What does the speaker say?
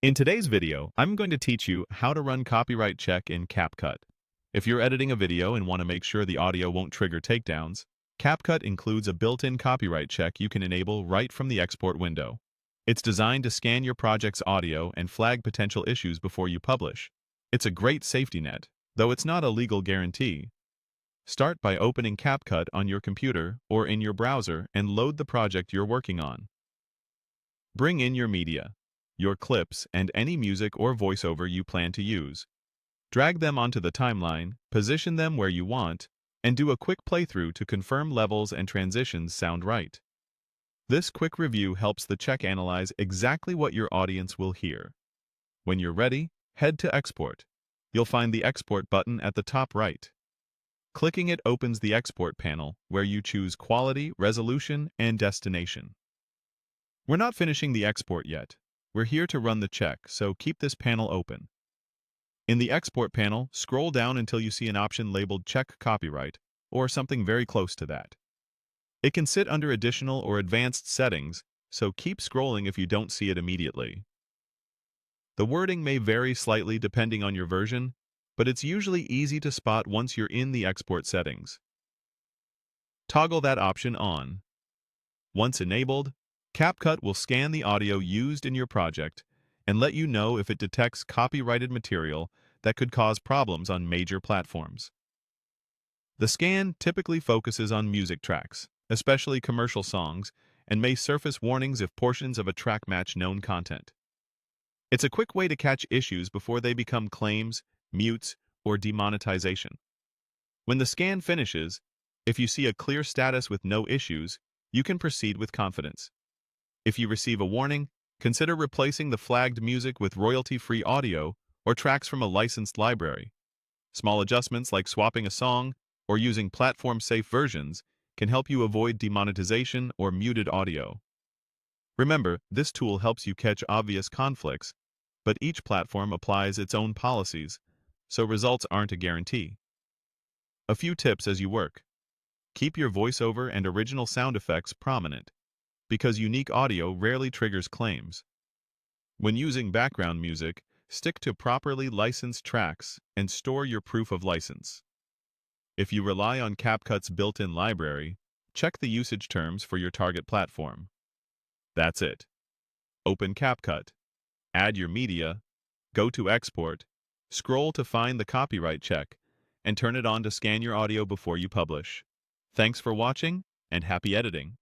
In today's video, I'm going to teach you how to run copyright check in CapCut. If you're editing a video and want to make sure the audio won't trigger takedowns, CapCut includes a built-in copyright check you can enable right from the export window. It's designed to scan your project's audio and flag potential issues before you publish. It's a great safety net, though it's not a legal guarantee. Start by opening CapCut on your computer or in your browser and load the project you're working on. Bring in your media, your clips, and any music or voiceover you plan to use. Drag them onto the timeline, position them where you want, and do a quick playthrough to confirm levels and transitions sound right. This quick review helps the check analyze exactly what your audience will hear. When you're ready, head to Export. You'll find the Export button at the top right. Clicking it opens the Export panel, where you choose Quality, Resolution, and Destination. We're not finishing the export yet. We're here to run the check, so keep this panel open. In the Export panel, scroll down until you see an option labeled Check Copyright, or something very close to that. It can sit under Additional or Advanced Settings, so keep scrolling if you don't see it immediately. The wording may vary slightly depending on your version, but it's usually easy to spot once you're in the export settings. Toggle that option on. Once enabled, CapCut will scan the audio used in your project and let you know if it detects copyrighted material that could cause problems on major platforms. The scan typically focuses on music tracks, especially commercial songs, and may surface warnings if portions of a track match known content. It's a quick way to catch issues before they become claims, mutes, or demonetization. When the scan finishes, if you see a clear status with no issues, you can proceed with confidence. If you receive a warning, consider replacing the flagged music with royalty-free audio or tracks from a licensed library. Small adjustments like swapping a song or using platform-safe versions can help you avoid demonetization or muted audio. Remember, this tool helps you catch obvious conflicts, but each platform applies its own policies, so results aren't a guarantee. A few tips as you work. Keep your voiceover and original sound effects prominent, because unique audio rarely triggers claims. When using background music, stick to properly licensed tracks and store your proof of license. If you rely on CapCut's built-in library, check the usage terms for your target platform. That's it. Open CapCut, add your media, go to Export, scroll to find the copyright check, and turn it on to scan your audio before you publish. Thanks for watching, and happy editing!